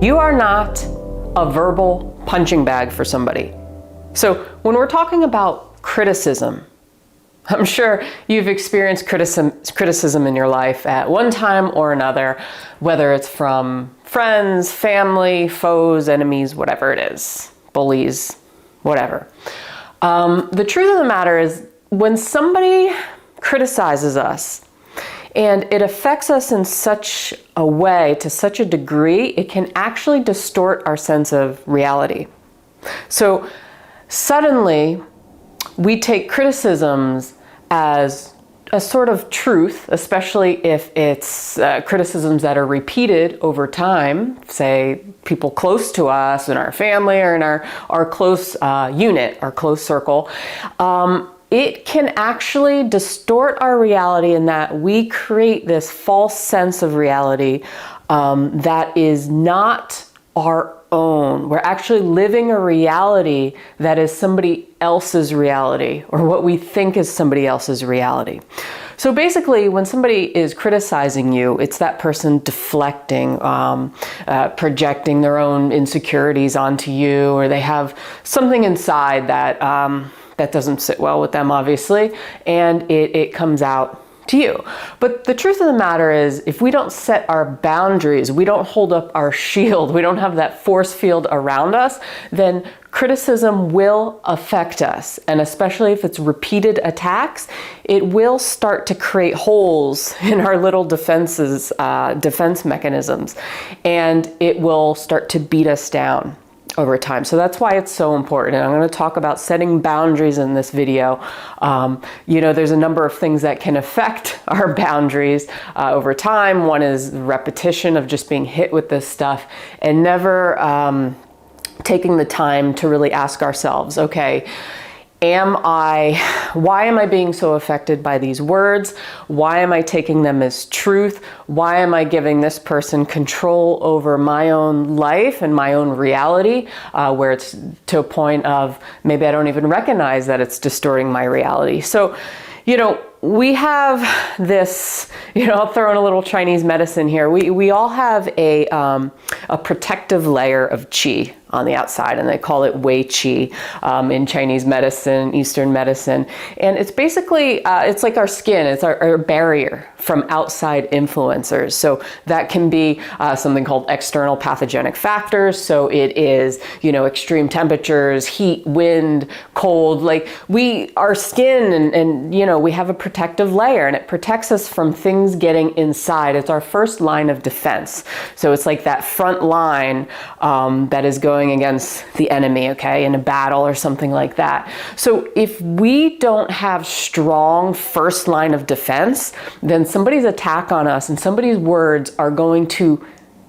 You are not a verbal punching bag for somebody. So when we're talking about criticism, I'm sure you've experienced criticism in your life at one time or another, whether it's from friends, family, foes, enemies, whatever it is, bullies, whatever. The truth of the matter is, when somebody criticizes us and it affects us in such a way, to such a degree, it can actually distort our sense of reality. So suddenly, we take criticisms as a sort of truth, especially if it's criticisms that are repeated over time, say people close to us in our family or in our close unit, our close circle. It can actually distort our reality in that we create this false sense of reality that is not our own. We're actually living a reality that is somebody else's reality, or what we think is somebody else's reality. So basically, when somebody is criticizing you, it's that person deflecting, projecting their own insecurities onto you, or they have something inside that that doesn't sit well with them, obviously, and it comes out to you. But the truth of the matter is, if we don't set our boundaries, we don't hold up our shield, we don't have that force field around us, then criticism will affect us. And especially if it's repeated attacks, it will start to create holes in our little defense mechanisms, and it will start to beat us down over time. So that's why it's so important. And I'm going to talk about setting boundaries in this video. There's a number of things that can affect our boundaries over time. One is repetition of just being hit with this stuff and never taking the time to really ask ourselves, okay, why am I being so affected by these words? Why am I taking them as truth? Why am I giving this person control over my own life and my own reality, where it's to a point of maybe I don't even recognize that it's distorting my reality? So, we have this, I'll throw in a little Chinese medicine here. We all have a protective layer of qi on the outside, and they call it Wei Qi in Chinese medicine, Eastern medicine. And it's basically, it's like our skin, it's our barrier from outside influencers. So that can be something called external pathogenic factors. So it is, extreme temperatures, heat, wind, cold, like our skin and we have a protective layer, and it protects us from things getting inside. It's our first line of defense. So it's like that front line that is going against the enemy, okay, in a battle or something like that. So if we don't have strong first line of defense, then somebody's attack on us and somebody's words are going to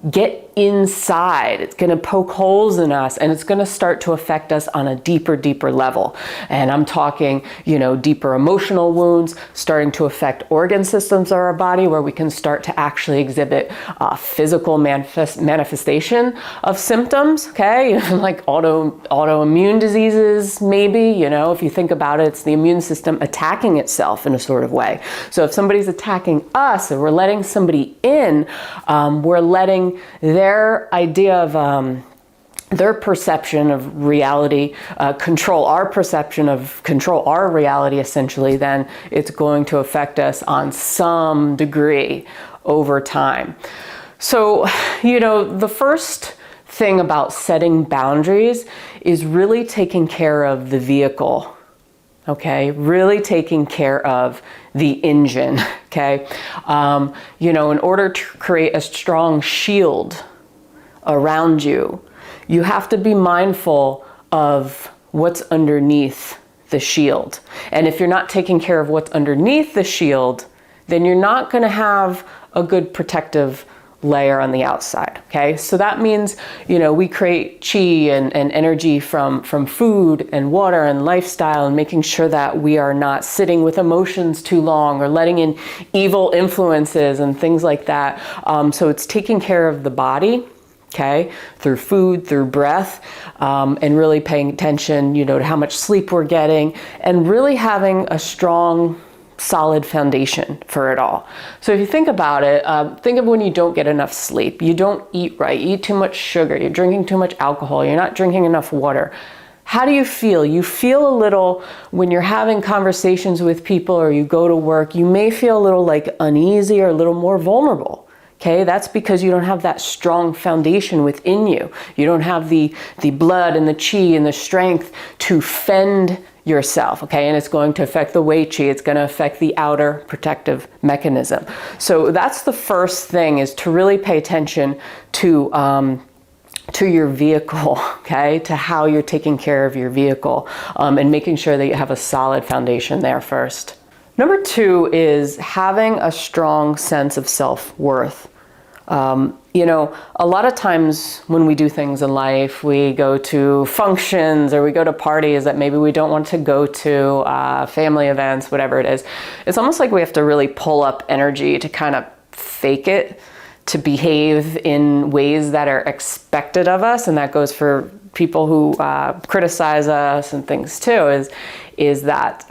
get inside. It's going to poke holes in us, and it's going to start to affect us on a deeper level. And I'm talking, deeper emotional wounds, starting to affect organ systems of our body, where we can start to actually exhibit physical manifestation of symptoms, okay? Like autoimmune diseases, maybe, if you think about it, it's the immune system attacking itself in a sort of way. So if somebody's attacking us and we're letting somebody in, we're letting their idea of their perception of reality control our perception of control our reality, essentially, then it's going to affect us on some degree over time. So, the first thing about setting boundaries is really taking care of the vehicle. Okay, really taking care of the engine, okay? In order to create a strong shield around you, you have to be mindful of what's underneath the shield. And if you're not taking care of what's underneath the shield, then you're not going to have a good protective layer on the outside, okay? So that means, we create qi and energy from food and water and lifestyle, and making sure that we are not sitting with emotions too long or letting in evil influences and things like that. So it's taking care of the body, okay, through food, through breath, and really paying attention, to how much sleep we're getting, and really having a strong solid foundation for it all. So if you think about it, think of when you don't get enough sleep, you don't eat right, you eat too much sugar, you're drinking too much alcohol, you're not drinking enough water. How do you feel? You feel a little, when you're having conversations with people or you go to work, you may feel a little like uneasy or a little more vulnerable. Okay, that's because you don't have that strong foundation within you. You don't have the blood and the chi and the strength to fend yourself, okay? And it's going to affect the Wei Qi, it's going to affect the outer protective mechanism. So that's the first thing, is to really pay attention to your vehicle, okay? To how you're taking care of your vehicle, and making sure that you have a solid foundation there first. Number 2 is having a strong sense of self-worth. You know, a lot of times when we do things in life, we go to functions or we go to parties that maybe we don't want to go to, family events, whatever it is. It's almost like we have to really pull up energy to kind of fake it, to behave in ways that are expected of us. And that goes for people who criticize us and things too, is that,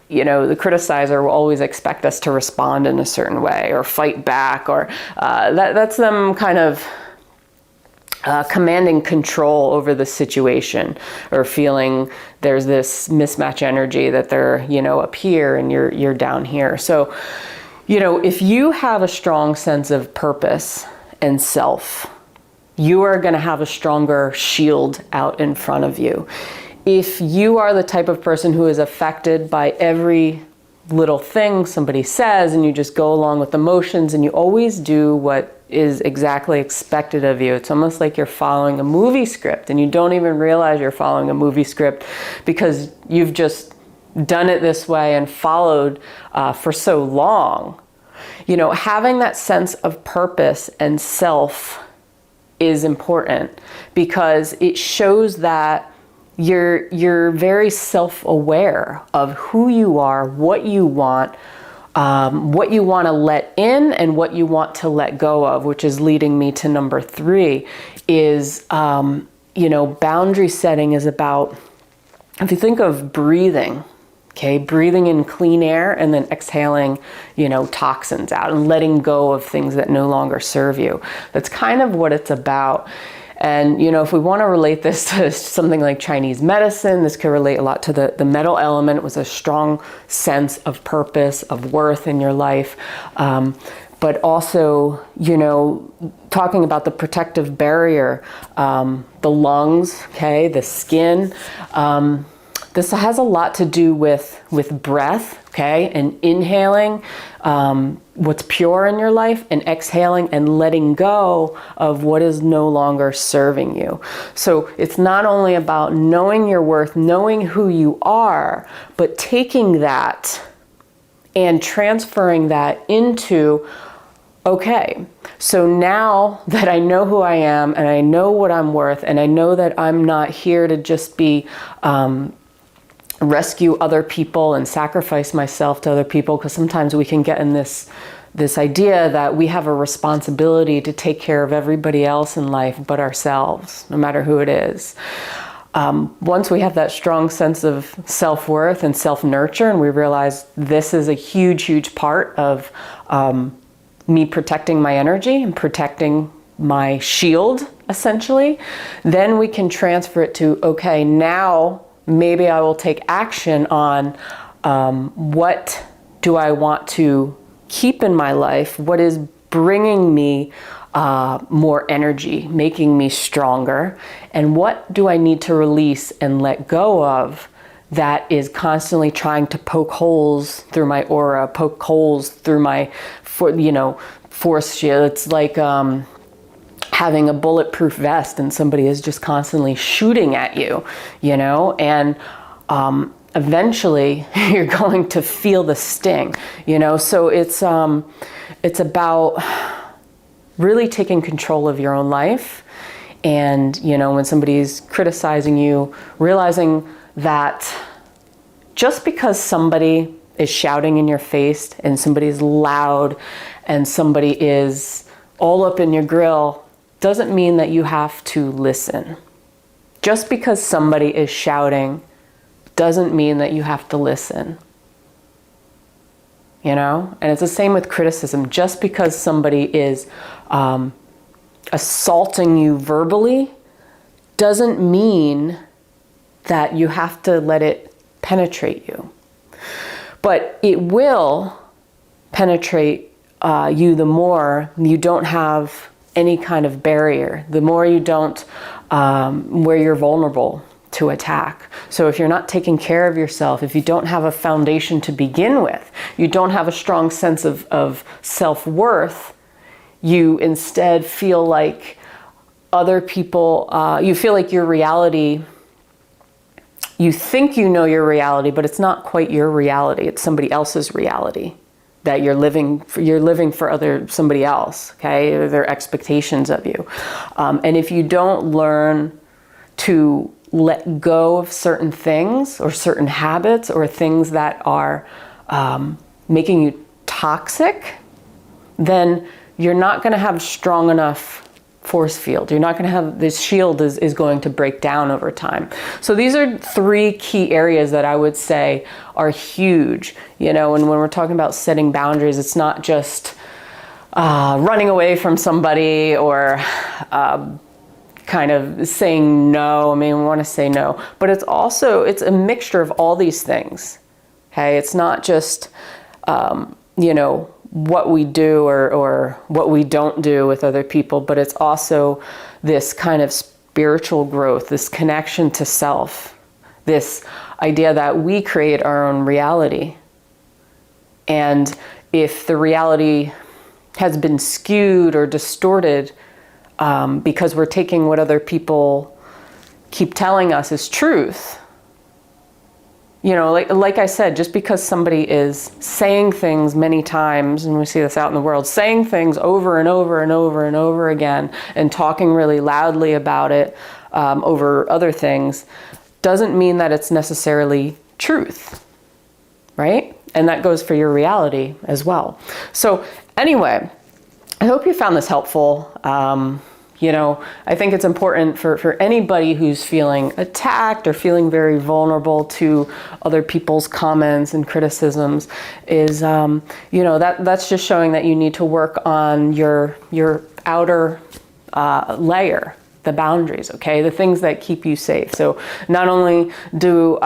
you know, the criticizer will always expect us to respond in a certain way or fight back, or that's them kind of commanding control over the situation, or feeling there's this mismatch energy that they're, you know, up here and you're down here. So, you know, if you have a strong sense of purpose and self, you are going to have a stronger shield out in front of you. If you are the type of person who is affected by every little thing somebody says and you just go along with emotions and you always do what is exactly expected of you, it's almost like you're following a movie script and you don't even realize you're following a movie script because you've just done it this way and followed for so long. You know, having that sense of purpose and self is important because it shows that you're very self-aware of who you are, what you want to let in and what you want to let go of, which is leading me to number 3 is, you know, boundary setting is about, if you think of breathing, okay, breathing in clean air and then exhaling, you know, toxins out and letting go of things that no longer serve you. That's kind of what it's about. And, you know, if we want to relate this to something like Chinese medicine, this could relate a lot to the metal element. It was a strong sense of purpose, of worth in your life. But also, you know, talking about the protective barrier, the lungs, okay, the skin. This has a lot to do with breath, okay, and inhaling what's pure in your life and exhaling and letting go of what is no longer serving you. So it's not only about knowing your worth, knowing who you are, but taking that and transferring that into, okay, so now that I know who I am and I know what I'm worth and I know that I'm not here to just be rescue other people and sacrifice myself to other people, because sometimes we can get in this idea that we have a responsibility to take care of everybody else in life but ourselves, no matter who it is. Once we have that strong sense of self-worth and self-nurture, and we realize this is a huge, huge part of me protecting my energy and protecting my shield, essentially, then we can transfer it to, okay, now maybe I will take action on what do I want to keep in my life, what is bringing me more energy, making me stronger, and what do I need to release and let go of that is constantly trying to poke holes through my aura, poke holes through my, force shield. It's like having a bulletproof vest and somebody is just constantly shooting at you, and eventually you're going to feel the sting, so it's about really taking control of your own life. And, when somebody's criticizing you, realizing that just because somebody is shouting in your face and somebody's loud and somebody is all up in your grill doesn't mean that you have to listen. Just because somebody is shouting doesn't mean that you have to listen. you know? And it's the same with criticism. Just because somebody is assaulting you verbally doesn't mean that you have to let it penetrate you. But it will penetrate you the more you don't have any kind of barrier, the more you don't, where you're vulnerable to attack. So if you're not taking care of yourself, if you don't have a foundation to begin with, you don't have a strong sense of self-worth, you instead feel like other people, you feel like your reality, you think you know your reality, but it's not quite your reality. It's somebody else's reality that you're living for somebody else, okay? Their expectations of you. And if you don't learn to let go of certain things or certain habits or things that are making you toxic, then you're not going to have strong enough force field. You're not going to have, this shield is going to break down over time. So these are 3 key areas that I would say are huge, you know, and when we're talking about setting boundaries, it's not just running away from somebody or kind of saying no. I mean, we want to say no, but it's a mixture of all these things. Okay. It's not just, you know, what we do or what we don't do with other people, but it's also this kind of spiritual growth, this connection to self, this idea that we create our own reality. And if the reality has been skewed or distorted because we're taking what other people keep telling us is truth, you know, like I said, just because somebody is saying things many times, and we see this out in the world, saying things over and over and over and over again and talking really loudly about it over other things, doesn't mean that it's necessarily truth, right? And that goes for your reality as well. So anyway, I hope you found this helpful. You know, I think it's important for anybody who's feeling attacked or feeling very vulnerable to other people's comments and criticisms is, you know, that's just showing that you need to work on your outer layer, the boundaries, okay? The things that keep you safe. So not only do,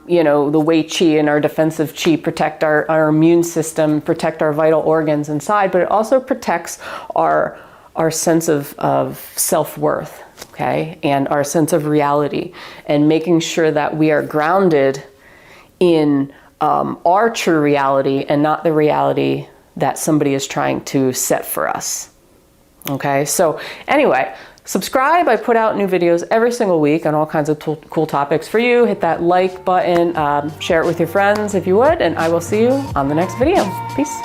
you know, the Wei Qi and our defensive Qi protect our immune system, protect our vital organs inside, but it also protects our sense of self-worth, okay, and our sense of reality, and making sure that we are grounded in our true reality and not the reality that somebody is trying to set for us, okay? So anyway, subscribe. I put out new videos every single week on all kinds of cool topics for you. Hit that like button, share it with your friends if you would, and I will see you on the next video. Peace.